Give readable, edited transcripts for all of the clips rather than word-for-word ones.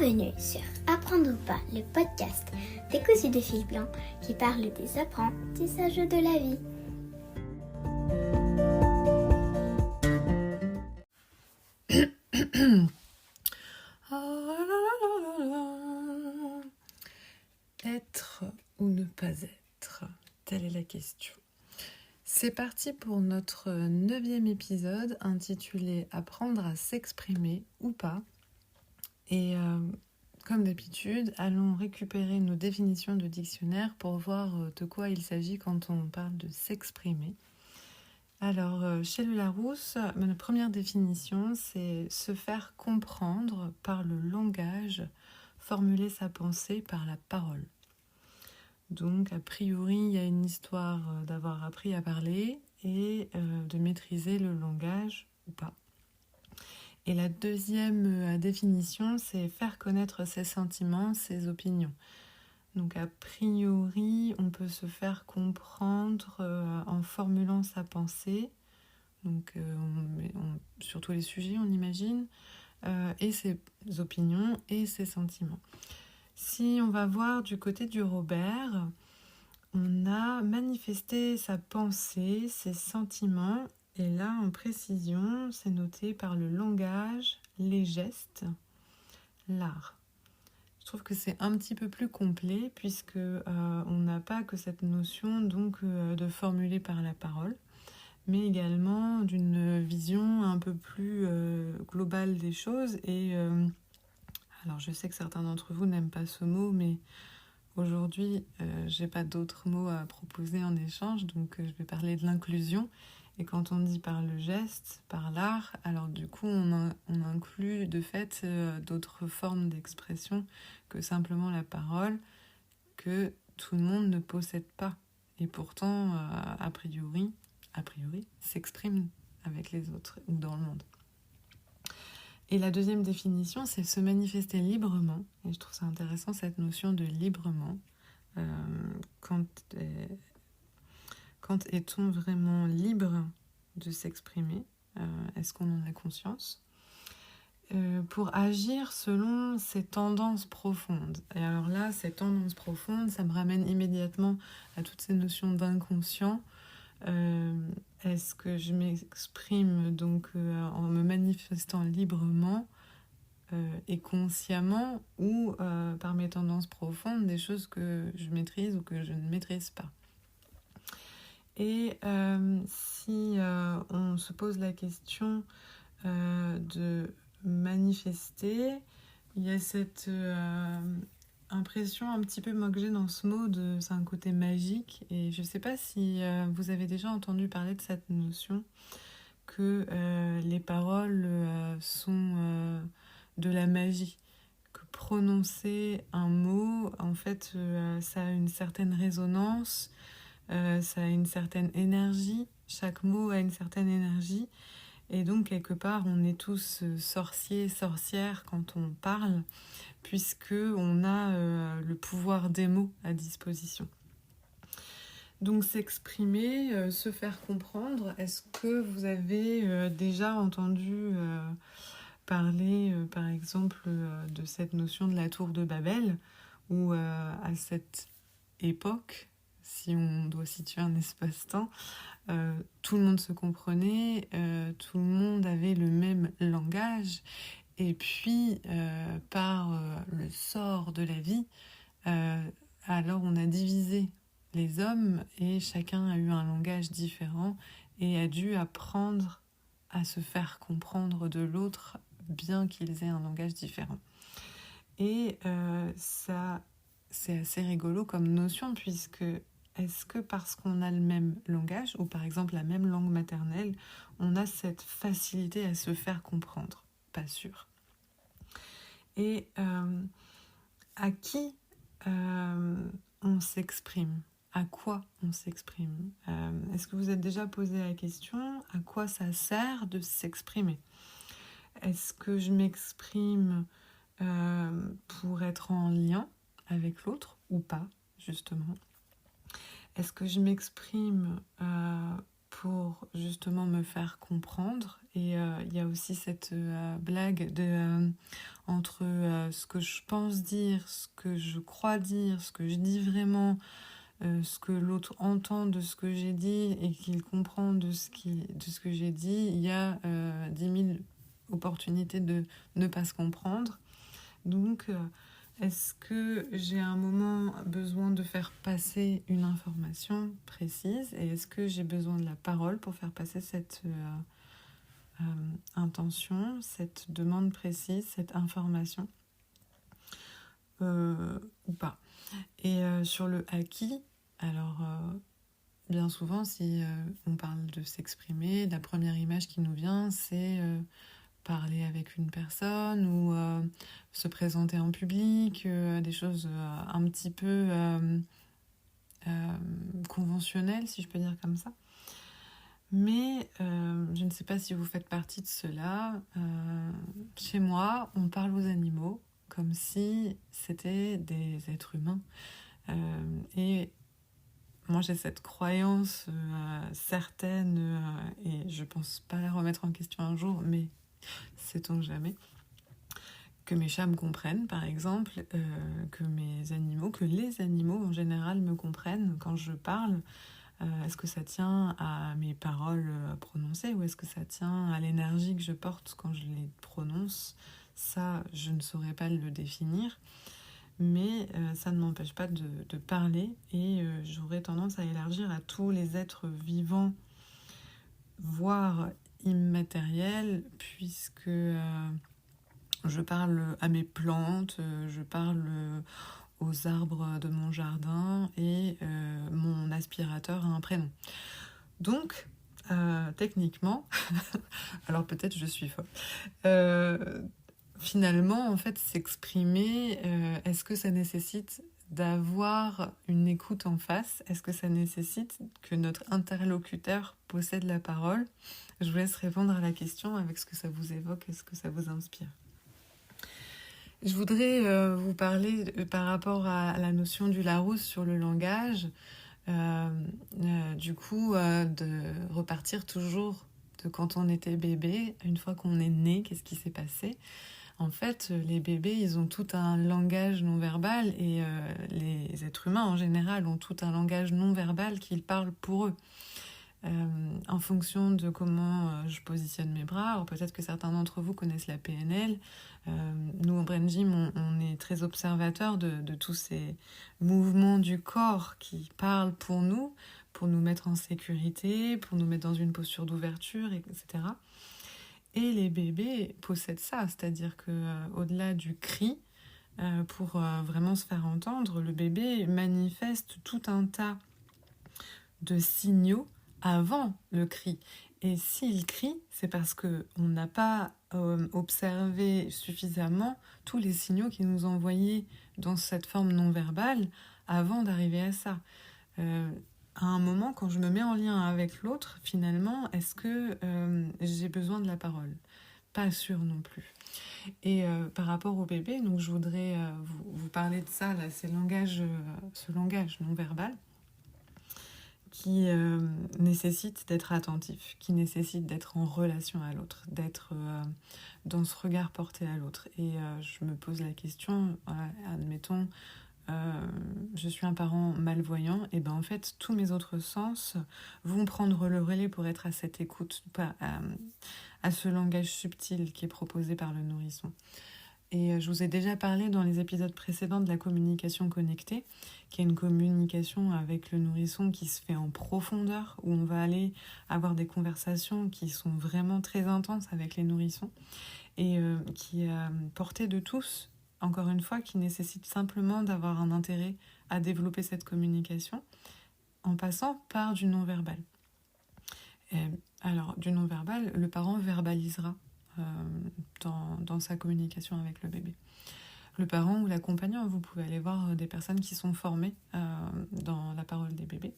Bienvenue sur Apprendre ou pas, le podcast décousu de fil blanc qui parle des apprentissages de la vie. Être ou ne pas être, telle est la question. C'est parti pour notre 9e épisode intitulé « Apprendre à s'exprimer ou pas ». Et comme d'habitude, allons récupérer nos définitions de dictionnaire pour voir de quoi il s'agit quand on parle de s'exprimer. Alors, chez le Larousse, la première définition, c'est se faire comprendre par le langage, formuler sa pensée par la parole. Donc, a priori, il y a une histoire d'avoir appris à parler et de maîtriser le langage ou pas. Et la deuxième définition, c'est faire connaître ses sentiments, ses opinions. Donc, a priori, on peut se faire comprendre en formulant sa pensée, donc sur tous les sujets, on imagine, et ses opinions et ses sentiments. Si on va voir du côté du Robert, on a manifesté sa pensée, ses sentiments, et là, en précision, c'est noté par le langage, les gestes, l'art. Je trouve que c'est un petit peu plus complet puisque on n'a pas que cette notion donc de formuler par la parole, mais également d'une vision un peu plus globale des choses. Et alors je sais que certains d'entre vous n'aiment pas ce mot, mais aujourd'hui j'ai pas d'autres mots à proposer en échange, donc je vais parler de l'inclusion. Et quand on dit par le geste, par l'art, alors du coup on inclut de fait d'autres formes d'expression que simplement la parole, que tout le monde ne possède pas. Et pourtant, a priori, s'exprime avec les autres ou dans le monde. Et la deuxième définition, c'est se manifester librement. Et je trouve ça intéressant, cette notion de librement. Quand est-on vraiment libre de s'exprimer ? Est-ce qu'on en a conscience ? Pour agir selon ses tendances profondes. Et alors là, ces tendances profondes, ça me ramène immédiatement à toutes ces notions d'inconscient. Est-ce que je m'exprime donc en me manifestant librement et consciemment, ou par mes tendances profondes, des choses que je maîtrise ou que je ne maîtrise pas. Et si on se pose la question de manifester, il y a cette impression un petit peu, moi, que j'ai dans ce mot, c'est un côté magique, et je ne sais pas si vous avez déjà entendu parler de cette notion que les paroles sont de la magie, que prononcer un mot, en fait, ça a une certaine résonance, ça a une certaine énergie, chaque mot a une certaine énergie. Et donc, quelque part, on est tous sorciers, sorcières quand on parle, puisqu'on a le pouvoir des mots à disposition. Donc, s'exprimer, se faire comprendre. Est-ce que vous avez déjà entendu parler, par exemple, de cette notion de la tour de Babel, où à cette époque, si on doit situer un espace-temps, tout le monde se comprenait, tout le monde avait le même langage, et puis par le sort de la vie, alors on a divisé les hommes et chacun a eu un langage différent et a dû apprendre à se faire comprendre de l'autre, bien qu'ils aient un langage différent. Et ça, c'est assez rigolo comme notion, puisque est-ce que parce qu'on a le même langage, ou par exemple la même langue maternelle, on a cette facilité à se faire comprendre ? Pas sûr. Et à qui on s'exprime ? À quoi on s'exprime ? Est-ce que vous êtes déjà posé la question, à quoi ça sert de s'exprimer ? Est-ce que je m'exprime pour être en lien avec l'autre ou pas, justement ? Est-ce que je m'exprime pour justement me faire comprendre Et il y a aussi cette blague entre ce que je pense dire, ce que je crois dire, ce que je dis vraiment, ce que l'autre entend de ce que j'ai dit et qu'il comprend de ce que j'ai dit. Il y a 10 000 opportunités de ne pas se comprendre. Donc, est-ce que j'ai à un moment besoin de faire passer une information précise et est-ce que j'ai besoin de la parole pour faire passer cette intention, cette demande précise, cette information ou pas. Et sur le acquis, alors bien souvent si on parle de s'exprimer, la première image qui nous vient c'est parler avec une personne ou se présenter en public, des choses un petit peu conventionnelles, si je peux dire comme ça. Mais je ne sais pas si vous faites partie de cela. Chez moi, on parle aux animaux comme si c'était des êtres humains. Et moi, j'ai cette croyance certaine, et je pense pas la remettre en question un jour, mais sait-on jamais, que mes chats me comprennent, par exemple, que les animaux en général me comprennent quand je parle. Est-ce que ça tient à mes paroles prononcées ou est-ce que ça tient à l'énergie que je porte quand je les prononce? Ça, je ne saurais pas le définir, mais ça ne m'empêche pas de parler et j'aurais tendance à élargir à tous les êtres vivants, voire immatériels, puisque je parle à mes plantes, je parle aux arbres de mon jardin et mon aspirateur a un prénom. Donc, techniquement, alors peut-être je suis folle, finalement, en fait, s'exprimer, est-ce que ça nécessite d'avoir une écoute en face? Est-ce que ça nécessite que notre interlocuteur possède la parole? Je vous laisse répondre à la question avec ce que ça vous évoque et ce que ça vous inspire. Je voudrais vous parler par rapport à la notion du Larousse sur le langage, du coup de repartir toujours de quand on était bébé, une fois qu'on est né, qu'est-ce qui s'est passé? En fait, les bébés, ils ont tout un langage non verbal et les êtres humains en général ont tout un langage non verbal qu'ils parlent pour eux. En fonction de comment je positionne mes bras, alors peut-être que certains d'entre vous connaissent la PNL. Nous, en Brain Gym, on est très observateurs de tous ces mouvements du corps qui parlent pour nous mettre en sécurité, pour nous mettre dans une posture d'ouverture, etc. Et les bébés possèdent ça, c'est-à-dire qu'au-delà du cri, pour vraiment se faire entendre, le bébé manifeste tout un tas de signaux avant le cri. Et s'il crie, c'est parce qu'on n'a pas observé suffisamment tous les signaux qu'il nous envoyaient dans cette forme non verbale avant d'arriver à ça. À un moment, quand je me mets en lien avec l'autre, finalement, est-ce que j'ai besoin de la parole? Pas sûr non plus. Et par rapport au bébé, donc je voudrais vous parler de ça, là, ce langage non verbal qui nécessite d'être attentif, qui nécessite d'être en relation à l'autre, d'être dans ce regard porté à l'autre. Et je me pose la question, admettons, je suis un parent malvoyant, et ben en fait tous mes autres sens vont prendre le relais pour être à cette écoute, à ce langage subtil qui est proposé par le nourrisson. Et je vous ai déjà parlé dans les épisodes précédents de la communication connectée, qui est une communication avec le nourrisson qui se fait en profondeur, où on va aller avoir des conversations qui sont vraiment très intenses avec les nourrissons, et qui est portée de tous, encore une fois, qui nécessite simplement d'avoir un intérêt à développer cette communication, en passant par du non-verbal. Alors, du non-verbal, le parent verbalisera dans sa communication avec le bébé. Le parent ou l'accompagnant, vous pouvez aller voir des personnes qui sont formées dans la parole des bébés.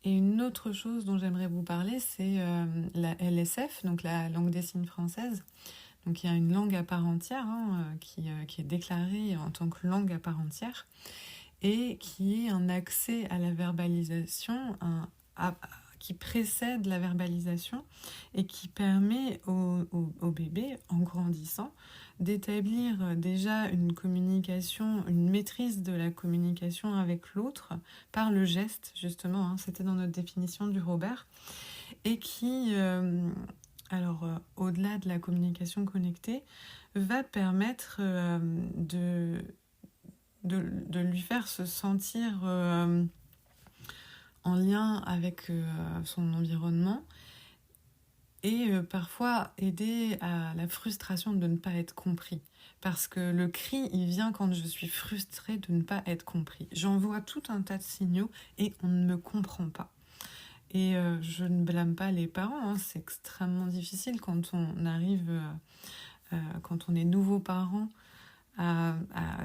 Et une autre chose dont j'aimerais vous parler, c'est la LSF, donc la langue des signes française. Donc il y a une langue à part entière qui est déclarée en tant que langue à part entière et qui est un accès à la verbalisation qui précède la verbalisation et qui permet au bébé, en grandissant, d'établir déjà une communication, une maîtrise de la communication avec l'autre par le geste, justement, hein, c'était dans notre définition du Robert, et qui, au-delà de la communication connectée, va permettre de lui faire se sentir en lien avec son environnement et parfois aider à la frustration de ne pas être compris. Parce que le cri, il vient quand je suis frustrée de ne pas être compris. J'envoie tout un tas de signaux et on ne me comprend pas. Et je ne blâme pas les parents, hein. C'est extrêmement difficile quand on arrive, quand on est nouveau parent, à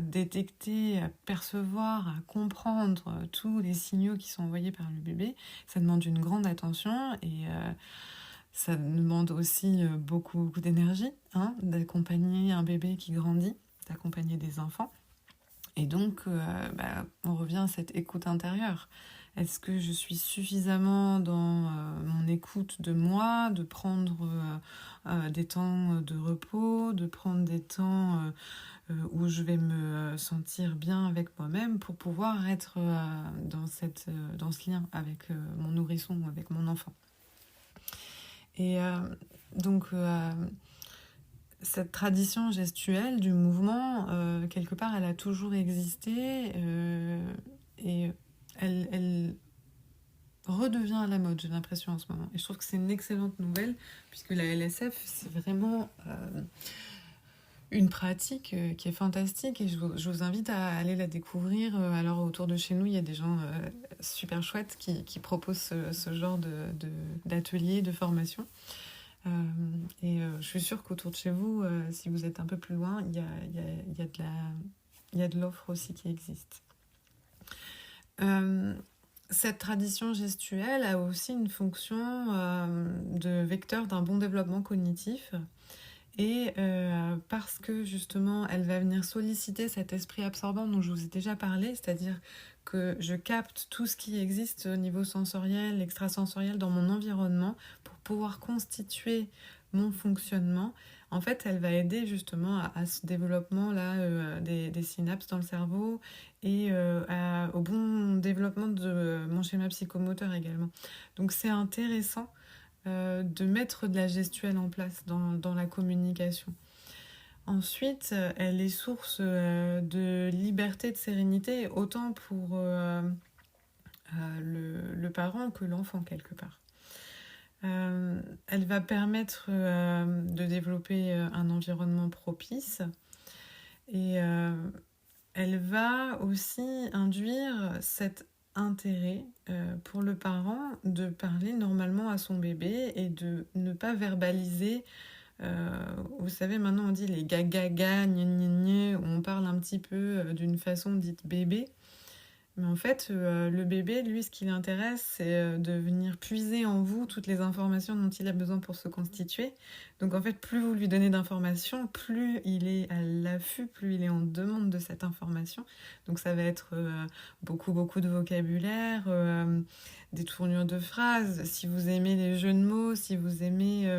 détecter, à percevoir, à comprendre tous les signaux qui sont envoyés par le bébé. Ça demande une grande attention et ça demande aussi beaucoup d'énergie, hein, d'accompagner un bébé qui grandit, d'accompagner des enfants. Et donc, on revient à cette écoute intérieure. Est-ce que je suis suffisamment dans mon écoute de moi, de prendre des temps de repos, de prendre des temps où je vais me sentir bien avec moi-même pour pouvoir être dans ce lien avec mon nourrisson ou avec mon enfant. Et donc, cette tradition gestuelle du mouvement, quelque part, elle a toujours existé et elle redevient à la mode, j'ai l'impression, en ce moment. Et je trouve que c'est une excellente nouvelle, puisque la LSF, c'est vraiment une pratique qui est fantastique et je vous invite à aller la découvrir. Alors, autour de chez nous, il y a des gens super chouettes qui proposent ce genre d'ateliers, de formation. Je suis sûre qu'autour de chez vous, si vous êtes un peu plus loin, il y a de l'offre aussi qui existe. Cette tradition gestuelle a aussi une fonction de vecteur d'un bon développement cognitif et parce que justement elle va venir solliciter cet esprit absorbant dont je vous ai déjà parlé, c'est-à-dire que je capte tout ce qui existe au niveau sensoriel, extrasensoriel dans mon environnement pour pouvoir constituer mon fonctionnement. En fait, elle va aider justement à ce développement-là des synapses dans le cerveau et au bon développement de mon schéma psychomoteur également. Donc c'est intéressant de mettre de la gestuelle en place dans la communication. Ensuite, elle est source de liberté, de sérénité, autant pour le parent que l'enfant, quelque part. Elle va permettre de développer un environnement propice et elle va aussi induire cet intérêt pour le parent de parler normalement à son bébé et de ne pas verbaliser. Vous savez, maintenant on dit les gaga, gna gna gna, où on parle un petit peu d'une façon dite bébé. Mais en fait, le bébé, lui, ce qui l'intéresse, c'est de venir puiser en vous toutes les informations dont il a besoin pour se constituer. Donc en fait, plus vous lui donnez d'informations, plus il est à l'affût, plus il est en demande de cette information. Donc ça va être beaucoup de vocabulaire, des tournures de phrases. Si vous aimez les jeux de mots, si vous aimez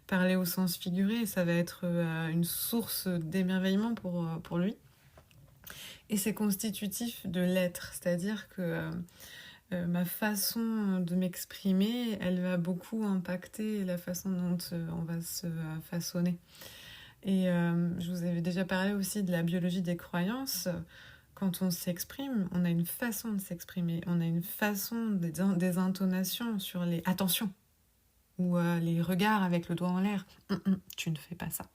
parler au sens figuré, ça va être une source d'émerveillement pour lui. Et c'est constitutif de l'être, c'est-à-dire que ma façon de m'exprimer, elle va beaucoup impacter la façon dont on va se façonner. Et je vous avais déjà parlé aussi de la biologie des croyances. Quand on s'exprime, on a une façon de s'exprimer, on a une façon des intonations sur les « attention » ou les regards avec le doigt en l'air. Tu ne fais pas ça.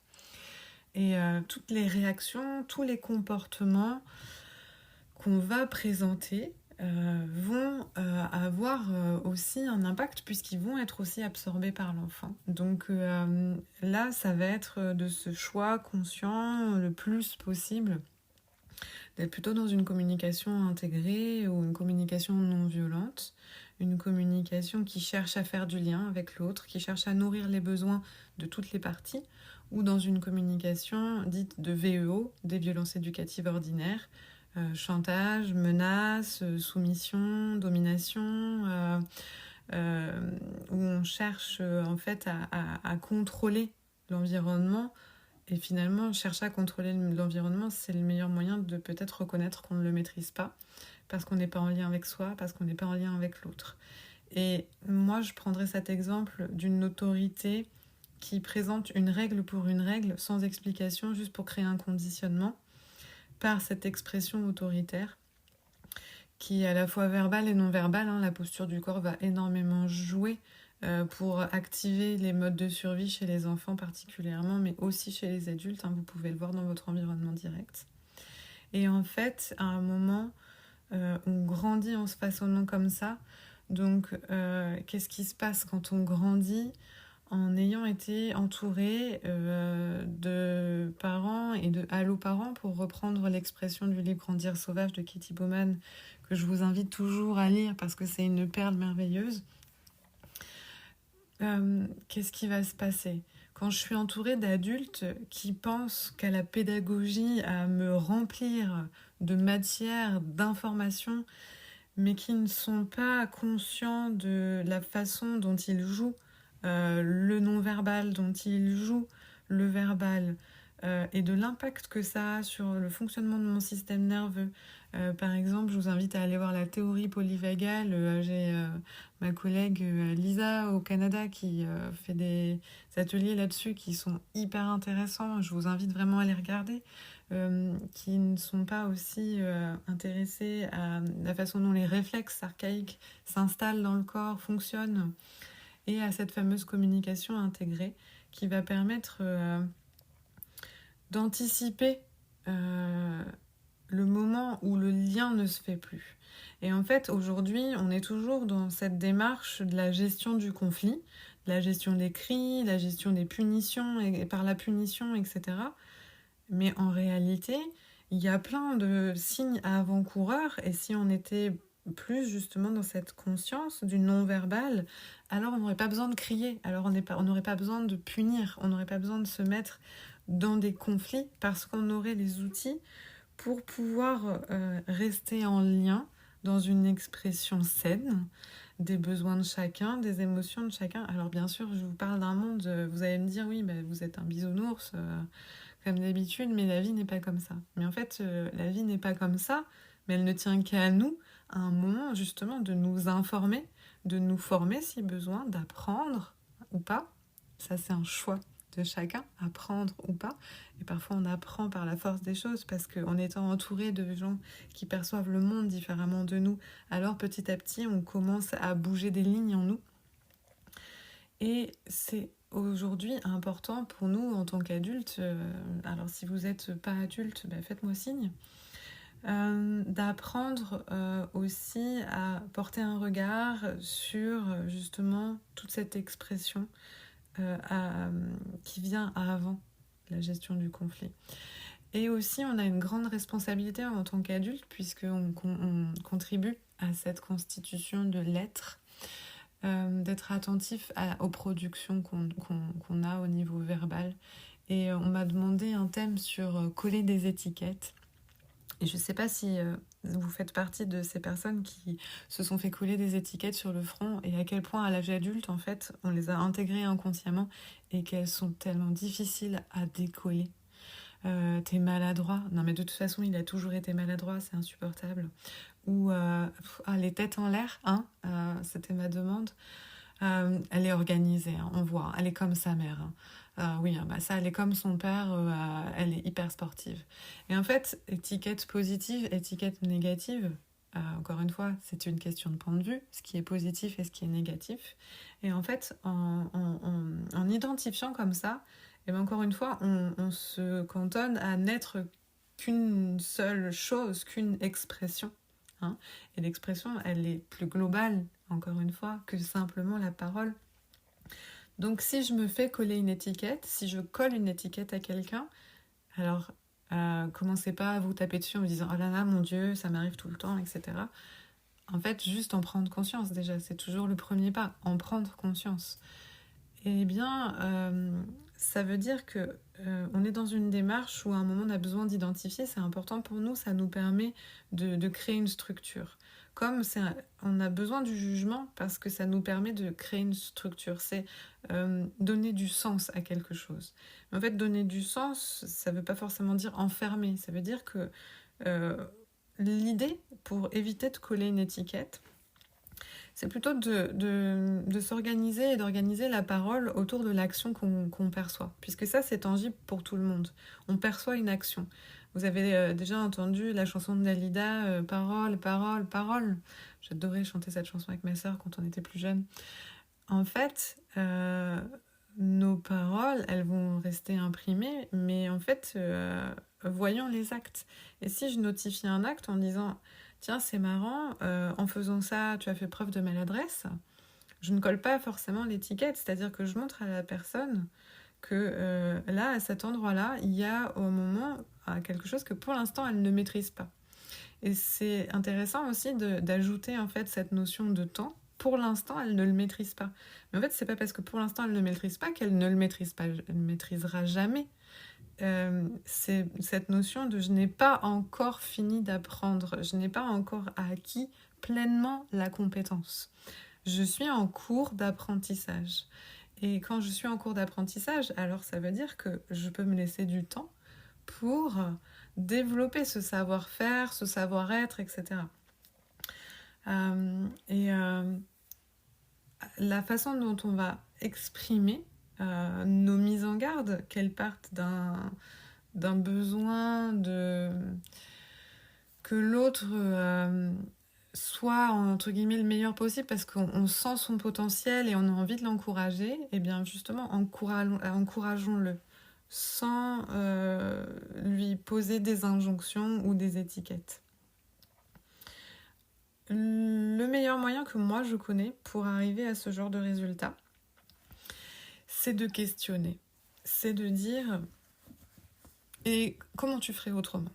Et toutes les réactions, tous les comportements qu'on va présenter vont avoir aussi un impact puisqu'ils vont être aussi absorbés par l'enfant. Donc là, ça va être de ce choix conscient le plus possible d'être plutôt dans une communication intégrée ou une communication non violente, une communication qui cherche à faire du lien avec l'autre, qui cherche à nourrir les besoins de toutes les parties, ou dans une communication dite de VEO, des violences éducatives ordinaires, chantage, menace, soumission, domination, où on cherche en fait à contrôler l'environnement. Et finalement, chercher à contrôler l'environnement, c'est le meilleur moyen de peut-être reconnaître qu'on ne le maîtrise pas, parce qu'on n'est pas en lien avec soi, parce qu'on n'est pas en lien avec l'autre. Et moi, je prendrais cet exemple d'une autorité qui présente une règle pour une règle, sans explication, juste pour créer un conditionnement, par cette expression autoritaire, qui est à la fois verbale et non verbale. La posture du corps va énormément jouer pour activer les modes de survie chez les enfants particulièrement, mais aussi chez les adultes. Vous pouvez le voir dans votre environnement direct. Et en fait, à un moment, on grandit en se façonnant comme ça. Donc, qu'est-ce qui se passe quand on grandit en ayant été entouré de parents et de allo-parents, pour reprendre l'expression du livre Grandir sauvage de Katy Bowman, que je vous invite toujours à lire parce que c'est une perle merveilleuse. Qu'est-ce qui va se passer quand je suis entourée d'adultes qui pensent qu'à la pédagogie, à me remplir de matière, d'informations, mais qui ne sont pas conscients de la façon dont ils jouent le non-verbal, dont ils jouent le verbal, et de l'impact que ça a sur le fonctionnement de mon système nerveux. Par exemple, je vous invite à aller voir la théorie polyvagale. J'ai ma collègue Lisa au Canada qui fait des ateliers là-dessus qui sont hyper intéressants. Je vous invite vraiment à les regarder. Qui ne sont pas aussi intéressés à la façon dont les réflexes archaïques s'installent dans le corps, fonctionnent, et à cette fameuse communication intégrée qui va permettre d'anticiper le moment où le lien ne se fait plus. Et en fait, aujourd'hui, on est toujours dans cette démarche de la gestion du conflit, de la gestion des cris, la gestion des punitions, et par la punition, etc. Mais en réalité, il y a plein de signes avant-coureurs, et si on était plus justement dans cette conscience du non-verbal, alors on n'aurait pas besoin de crier, alors on n'aurait pas besoin de punir, on n'aurait pas besoin de se mettre dans des conflits, parce qu'on aurait les outils pour pouvoir rester en lien dans une expression saine des besoins de chacun, des émotions de chacun. Alors bien sûr, je vous parle d'un monde, vous allez me dire, oui, vous êtes un bisounours, comme d'habitude, mais la vie n'est pas comme ça. Mais en fait, la vie n'est pas comme ça, mais elle ne tient qu'à nous, à un moment justement de nous informer, de nous former si besoin, d'apprendre ou pas. Ça, c'est un choix de chacun, apprendre ou pas. Et parfois, on apprend par la force des choses, parce qu'en étant entouré de gens qui perçoivent le monde différemment de nous, alors petit à petit, on commence à bouger des lignes en nous. Et c'est aujourd'hui important pour nous en tant qu'adultes, alors si vous n'êtes pas adulte, faites-moi signe, d'apprendre aussi à porter un regard sur justement toute cette expression qui vient avant la gestion du conflit. Et aussi, on a une grande responsabilité en tant qu'adulte, puisqu'on contribue à cette constitution de l'être, d'être attentif aux productions qu'on a au niveau verbal. Et on m'a demandé un thème sur coller des étiquettes. Et je ne sais pas si vous faites partie de ces personnes qui se sont fait coller des étiquettes sur le front, et à quel point à l'âge adulte, en fait, on les a intégrées inconsciemment et qu'elles sont tellement difficiles à décoller. T'es maladroit. Non, mais de toute façon, il a toujours été maladroit, c'est insupportable. Ou les têtes en l'air, c'était ma demande. Elle est organisée, on voit, elle est comme sa mère. Oui, ça, elle est comme son père, elle est hyper sportive. Et en fait, étiquette positive, étiquette négative, encore une fois, c'est une question de point de vue, ce qui est positif et ce qui est négatif. Et en fait, en identifiant comme ça, et encore une fois, on se cantonne à n'être qu'une seule chose, qu'une expression. Et l'expression, elle est plus globale, encore une fois, que simplement la parole. Donc si je me fais coller une étiquette, si je colle une étiquette à quelqu'un, alors commencez pas à vous taper dessus en vous disant « Oh là là, mon Dieu, ça m'arrive tout le temps, etc. » En fait, juste en prendre conscience déjà, c'est toujours le premier pas, en prendre conscience. Eh bien, ça veut dire que on est dans une démarche où à un moment on a besoin d'identifier, c'est important pour nous, ça nous permet de créer une structure. comme on a besoin du jugement parce que ça nous permet de créer une structure. C'est donner du sens à quelque chose. Mais en fait, donner du sens, ça ne veut pas forcément dire enfermer. Ça veut dire que l'idée, pour éviter de coller une étiquette, c'est plutôt de s'organiser et d'organiser la parole autour de l'action qu'on perçoit. Puisque ça, c'est tangible pour tout le monde. On perçoit une action. Vous avez déjà entendu la chanson de Dalida, Parole, parole, parole. J'adorais chanter cette chanson avec ma sœur quand on était plus jeunes. En fait, nos paroles, elles vont rester imprimées, mais en fait, voyons les actes. Et si je notifie un acte en disant « Tiens, c'est marrant, en faisant ça, tu as fait preuve de maladresse », je ne colle pas forcément l'étiquette, c'est-à-dire que je montre à la personne que là, à cet endroit-là, il y a au moment quelque chose que pour l'instant, elle ne maîtrise pas. Et c'est intéressant aussi d'ajouter en fait cette notion de temps. Pour l'instant, elle ne le maîtrise pas. Mais en fait, c'est pas parce que pour l'instant, elle ne le maîtrise pas qu'elle ne le maîtrise pas. Elle ne maîtrisera jamais. C'est cette notion de je n'ai pas encore fini d'apprendre. Je n'ai pas encore acquis pleinement la compétence. Je suis en cours d'apprentissage. Et quand je suis en cours d'apprentissage, alors ça veut dire que je peux me laisser du temps pour développer ce savoir-faire, ce savoir-être, etc. La façon dont on va exprimer nos mises en garde, qu'elles partent d'un besoin que l'autre soit entre guillemets le meilleur possible parce qu'on sent son potentiel et on a envie de l'encourager, et bien justement encourageons-le sans lui poser des injonctions ou des étiquettes. Le meilleur moyen que moi je connais pour arriver à ce genre de résultat, c'est de questionner. C'est de dire « Et comment tu ferais autrement ?»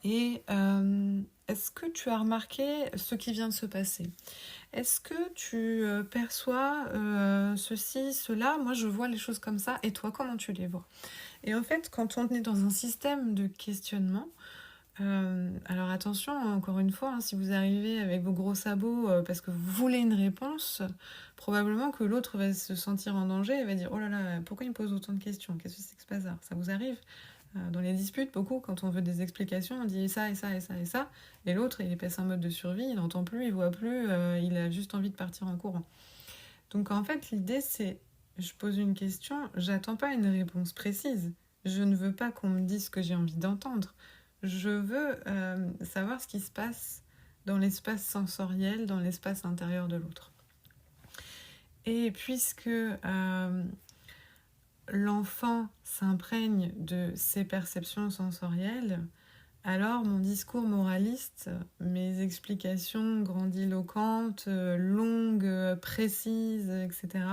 Et est-ce que tu as remarqué ce qui vient de se passer ? Est-ce que tu perçois ceci, cela ? Moi, je vois les choses comme ça. Et toi, comment tu les vois ? Et en fait, quand on est dans un système de questionnement, alors attention, encore une fois, si vous arrivez avec vos gros sabots parce que vous voulez une réponse, probablement que l'autre va se sentir en danger et va dire « Oh là là, pourquoi il me pose autant de questions ? Qu'est-ce que c'est que ce bazar ?» Ça vous arrive ? Dans les disputes, beaucoup, quand on veut des explications, on dit ça et ça et ça et ça, et l'autre, il passe un mode de survie, il n'entend plus, il voit plus, il a juste envie de partir en courant. Donc en fait, l'idée, c'est, je pose une question, j'attends pas une réponse précise, je ne veux pas qu'on me dise ce que j'ai envie d'entendre, je veux savoir ce qui se passe dans l'espace sensoriel, dans l'espace intérieur de l'autre. Et puisque l'enfant s'imprègne de ses perceptions sensorielles, alors mon discours moraliste, mes explications grandiloquentes, longues, précises, etc.,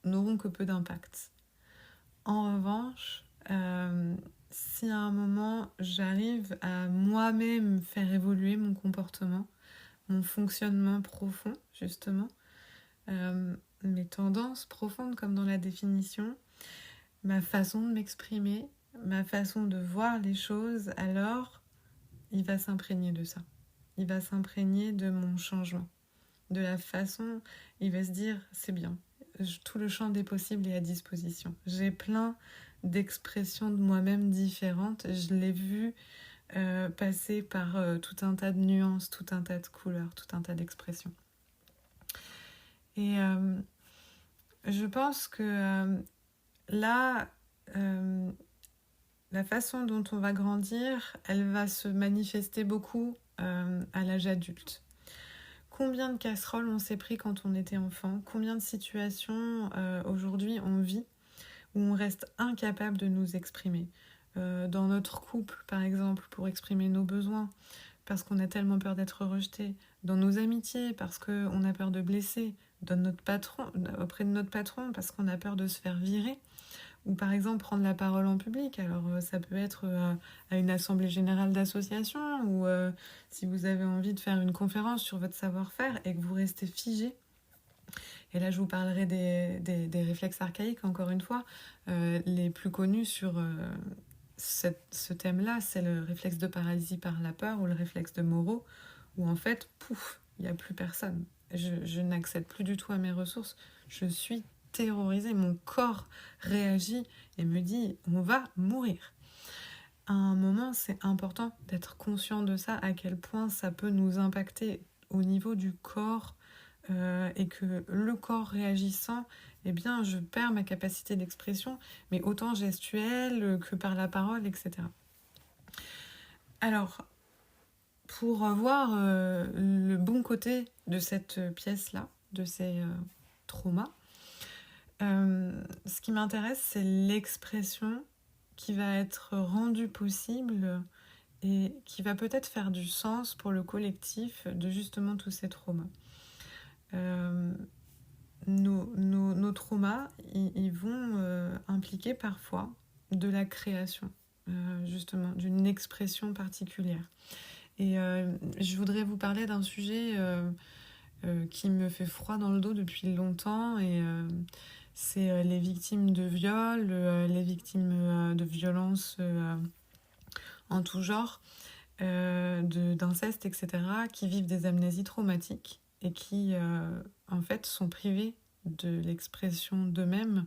n'auront que peu d'impact. En revanche, si à un moment j'arrive à moi-même faire évoluer mon comportement, mon fonctionnement profond, justement, mes tendances profondes comme dans la définition, ma façon de m'exprimer, ma façon de voir les choses, alors il va s'imprégner de ça. Il va s'imprégner de mon changement, de la façon, il va se dire c'est bien, tout le champ des possibles est à disposition. J'ai plein d'expressions de moi-même différentes, je l'ai vu passer par tout un tas de nuances, tout un tas de couleurs, tout un tas d'expressions. Et je pense que là, la façon dont on va grandir, elle va se manifester beaucoup à l'âge adulte. Combien de casseroles on s'est pris quand on était enfant ? Combien de situations aujourd'hui on vit où on reste incapable de nous exprimer ? Dans notre couple, par exemple, pour exprimer nos besoins, parce qu'on a tellement peur d'être rejeté. Dans nos amitiés, parce qu'on a peur de blesser. Auprès de notre patron, parce qu'on a peur de se faire virer. Ou par exemple, prendre la parole en public. Alors ça peut être à une assemblée générale d'association, ou si vous avez envie de faire une conférence sur votre savoir-faire et que vous restez figé. Et là, je vous parlerai des réflexes archaïques, encore une fois. Les plus connus sur ce thème-là, c'est le réflexe de paralysie par la peur ou le réflexe de Moro, où en fait, pouf, il n'y a plus personne. Je n'accède plus du tout à mes ressources. Je suis terrorisée. Mon corps réagit et me dit, on va mourir. À un moment, c'est important d'être conscient de ça, à quel point ça peut nous impacter au niveau du corps, et que le corps réagissant, eh bien, je perds ma capacité d'expression, mais autant gestuelle que par la parole, etc. Alors, pour voir le bon côté de cette pièce-là, de ces traumas, ce qui m'intéresse, c'est l'expression qui va être rendue possible et qui va peut-être faire du sens pour le collectif de justement tous ces traumas. Nos traumas, ils vont impliquer parfois de la création, justement, d'une expression particulière. Et je voudrais vous parler d'un sujet qui me fait froid dans le dos depuis longtemps, et c'est les victimes de viol, les victimes de violences en tout genre, d'inceste, etc., qui vivent des amnésies traumatiques et qui, en fait, sont privés de l'expression d'eux-mêmes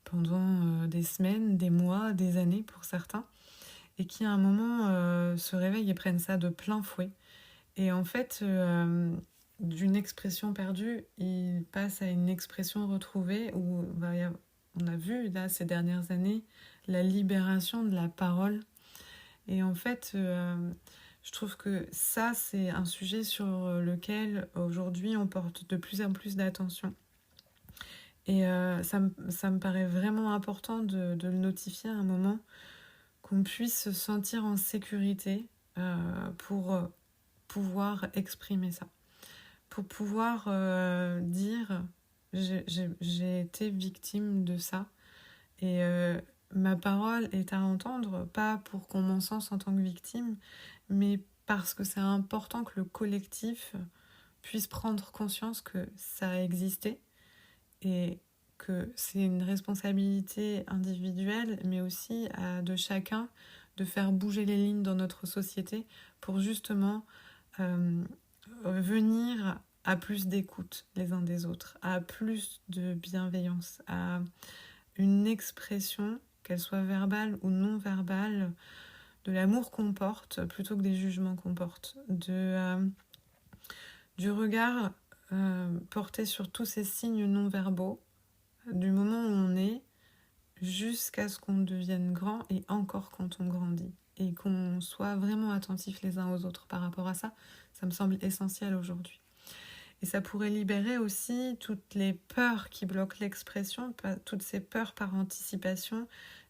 pendant des semaines, des mois, des années pour certains, et qui à un moment se réveillent et prennent ça de plein fouet. Et en fait, d'une expression perdue, ils passent à une expression retrouvée où on a vu là ces dernières années la libération de la parole. Et en fait, je trouve que ça, c'est un sujet sur lequel aujourd'hui on porte de plus en plus d'attention. Et ça me paraît vraiment important de le notifier à un moment, qu'on puisse se sentir en sécurité pour pouvoir exprimer ça. Pour pouvoir dire j'ai été victime de ça, et ma parole est à entendre, pas pour qu'on m'encense en tant que victime, mais parce que c'est important que le collectif puisse prendre conscience que ça a existé et que c'est une responsabilité individuelle, mais aussi de chacun de faire bouger les lignes dans notre société pour justement venir à plus d'écoute les uns des autres, à plus de bienveillance, à une expression, qu'elle soit verbale ou non verbale, de l'amour qu'on porte plutôt que des jugements qu'on porte, du regard porté sur tous ces signes non verbaux, du moment où on est jusqu'à ce qu'on devienne grand, et encore quand on grandit, et qu'on soit vraiment attentifs les uns aux autres par rapport à ça. Ça me semble essentiel aujourd'hui. Et ça pourrait libérer aussi toutes les peurs qui bloquent l'expression, toutes ces peurs par anticipation,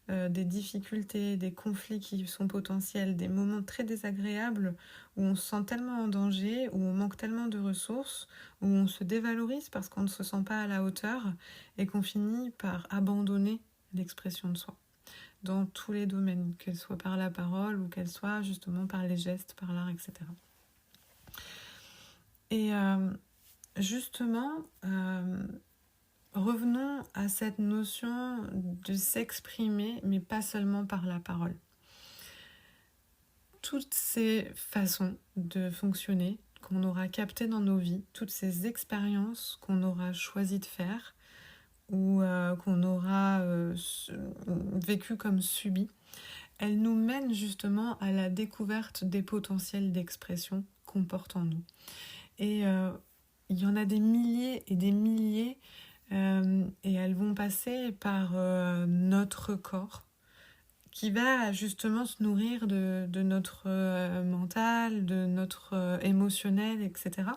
des difficultés, des conflits qui sont potentiels, des moments très désagréables où on se sent tellement en danger, où on manque tellement de ressources, où on se dévalorise parce qu'on ne se sent pas à la hauteur, et qu'on finit par abandonner l'expression de soi dans tous les domaines, qu'elle soit par la parole ou qu'elle soit justement par les gestes, par l'art, etc. Et justement, revenons à cette notion de s'exprimer, mais pas seulement par la parole. Toutes ces façons de fonctionner qu'on aura captées dans nos vies, toutes ces expériences qu'on aura choisi de faire ou qu'on aura vécues comme subies, elles nous mènent justement à la découverte des potentiels d'expression qu'on porte en nous. Et il y en a des milliers et des milliers, et elles vont passer par notre corps, qui va justement se nourrir de notre mental, de notre émotionnel, etc.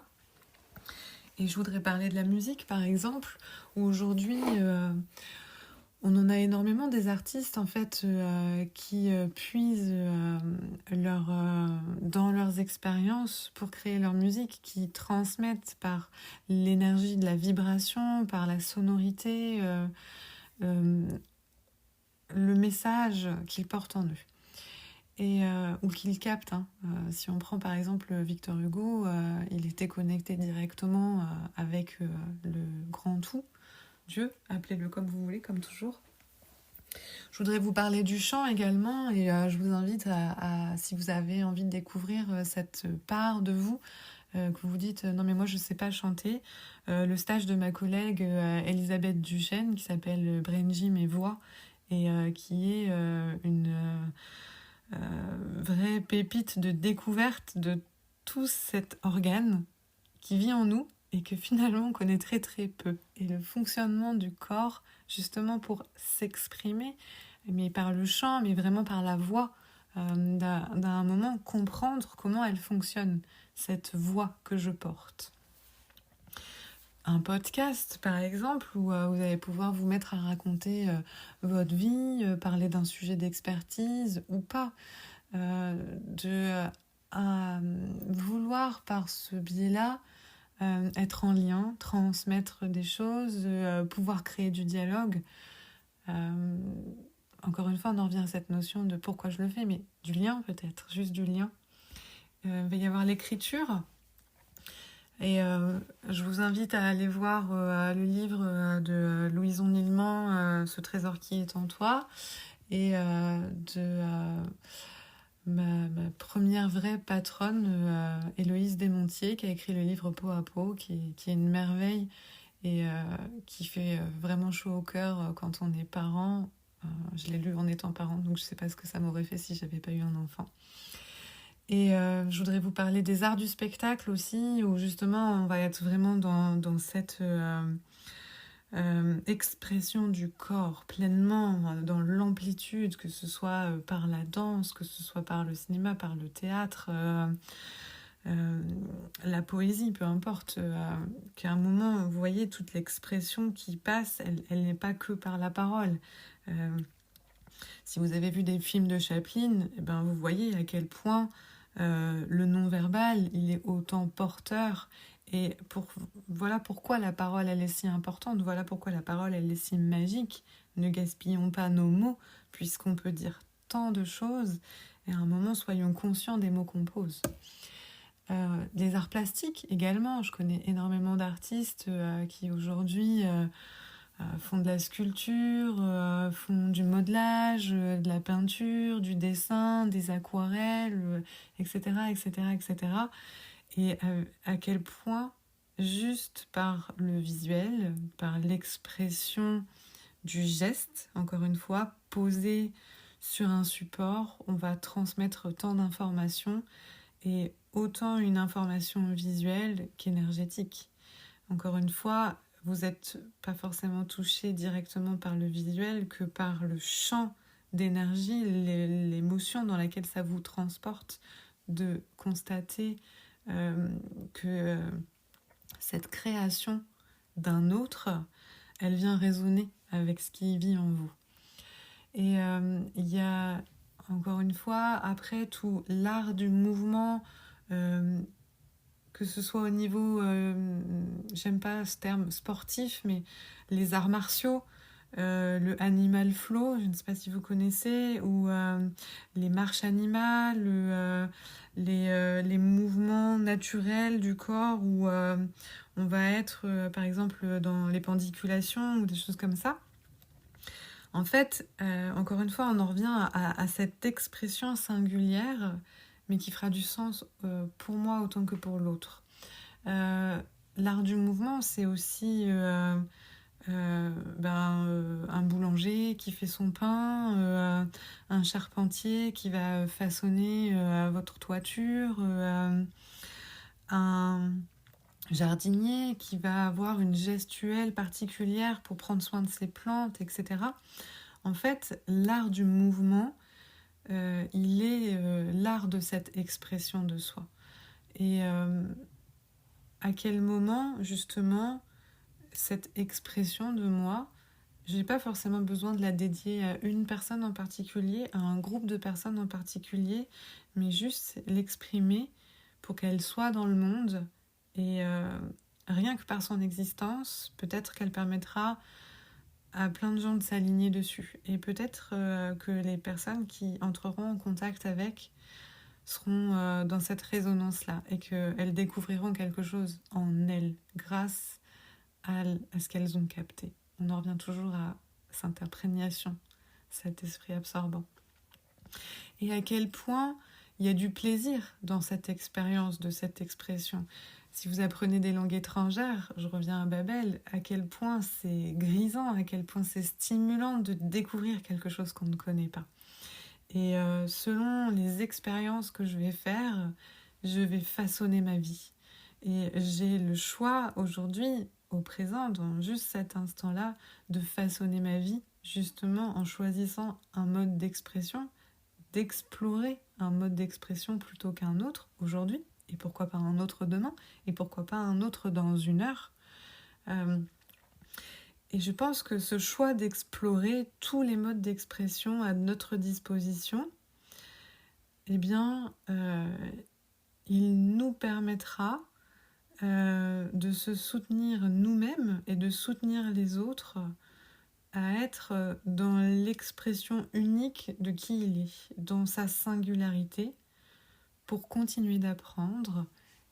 Et je voudrais parler de la musique, par exemple, où aujourd'hui, on en a énormément des artistes, en fait, qui puisent dans leurs expériences pour créer leur musique, qui transmettent par l'énergie de la vibration, par la sonorité, le message qu'ils portent en eux. Et, ou qu'ils captent. Si on prend par exemple Victor Hugo, il était connecté directement avec le grand tout, Dieu, appelez-le comme vous voulez, comme toujours. Je voudrais vous parler du chant également et je vous invite si vous avez envie de découvrir cette part de vous, que vous dites non mais moi je sais pas chanter, le stage de ma collègue Elisabeth Duchesne qui s'appelle Brain Gym et Voix et qui est une vraie pépite de découverte de tout cet organe qui vit en nous et que finalement on connaît très très peu. Et le fonctionnement du corps, justement pour s'exprimer, mais par le chant, mais vraiment par la voix, d'un moment comprendre comment elle fonctionne, cette voix que je porte. Un podcast, par exemple, où vous allez pouvoir vous mettre à raconter votre vie, parler d'un sujet d'expertise ou pas, vouloir par ce biais-là être en lien, transmettre des choses, pouvoir créer du dialogue. Encore une fois, on en revient à cette notion de pourquoi je le fais, mais du lien peut-être, juste du lien. Il va y avoir l'écriture. Et je vous invite à aller voir le livre de Louison Nilman, Ce trésor qui est en toi, et ma première vraie patronne, Héloïse Desmontiers, qui a écrit le livre Peau à peau, qui est une merveille et qui fait vraiment chaud au cœur quand on est parent. Je l'ai lu en étant parent, donc je ne sais pas ce que ça m'aurait fait si j'avais pas eu un enfant. Et je voudrais vous parler des arts du spectacle aussi, où justement on va être vraiment dans cette expression du corps pleinement, dans l'amplitude, que ce soit par la danse, que ce soit par le cinéma, par le théâtre, la poésie, peu importe, qu'à un moment, vous voyez, toute l'expression qui passe, elle n'est pas que par la parole. Si vous avez vu des films de Chaplin, eh ben, vous voyez à quel point le non-verbal, il est autant porteur. Et voilà pourquoi la parole, elle est si importante. Voilà pourquoi la parole, elle est si magique. Ne gaspillons pas nos mots, puisqu'on peut dire tant de choses. Et à un moment, soyons conscients des mots qu'on pose. Les arts plastiques également. Je connais énormément d'artistes qui aujourd'hui font de la sculpture, font du modelage, de la peinture, du dessin, des aquarelles, etc., etc., etc. Et à quel point, juste par le visuel, par l'expression du geste, encore une fois, posé sur un support, on va transmettre tant d'informations, et autant une information visuelle qu'énergétique. Encore une fois, vous n'êtes pas forcément touché directement par le visuel que par le champ d'énergie, l'émotion dans laquelle ça vous transporte, de constater que cette création d'un autre, elle vient résonner avec ce qui vit en vous. Et il y a, encore une fois, après tout l'art du mouvement, que ce soit au niveau, j'aime pas ce terme sportif, mais les arts martiaux, le animal flow, je ne sais pas si vous connaissez, ou les marches animales, les mouvements naturels du corps, où on va être, par exemple, dans les pendiculations ou des choses comme ça. En fait, encore une fois, on en revient à cette expression singulière, mais qui fera du sens pour moi autant que pour l'autre. L'art du mouvement, c'est aussi un boulanger qui fait son pain, un charpentier qui va façonner votre toiture, un jardinier qui va avoir une gestuelle particulière pour prendre soin de ses plantes, etc. En fait, l'art du mouvement, il est l'art de cette expression de soi. Et à quel moment, justement, cette expression de moi, je n'ai pas forcément besoin de la dédier à une personne en particulier, à un groupe de personnes en particulier, mais juste l'exprimer pour qu'elle soit dans le monde. Et rien que par son existence, peut-être qu'elle permettra à plein de gens de s'aligner dessus. Et peut-être que les personnes qui entreront en contact avec seront dans cette résonance-là et qu'elles découvriront quelque chose en elles grâce à ce qu'elles ont capté. On en revient toujours à cette imprégnation cet esprit absorbant. Et à quel point il y a du plaisir dans cette expérience de cette expression. Si vous apprenez des langues étrangères, je reviens à Babel, à quel point c'est grisant, à quel point c'est stimulant de découvrir quelque chose qu'on ne connaît pas. Et selon les expériences que je vais faire, je vais façonner ma vie. Et j'ai le choix aujourd'hui, au présent, dans juste cet instant-là, de façonner ma vie, justement en choisissant un mode d'expression, d'explorer un mode d'expression plutôt qu'un autre aujourd'hui, et pourquoi pas un autre demain, et pourquoi pas un autre dans 1 heure. Et je pense que ce choix d'explorer tous les modes d'expression à notre disposition, eh bien, il nous permettra de se soutenir nous-mêmes et de soutenir les autres à être dans l'expression unique de qui il est, dans sa singularité, pour continuer d'apprendre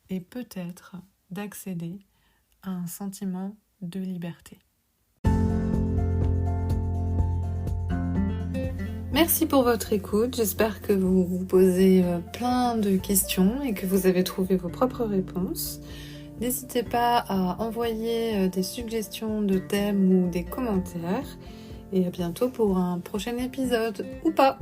et peut-être d'accéder à un sentiment de liberté. Merci pour votre écoute, j'espère que vous vous posez plein de questions et que vous avez trouvé vos propres réponses. N'hésitez pas à envoyer des suggestions de thèmes ou des commentaires et à bientôt pour un prochain épisode ou pas.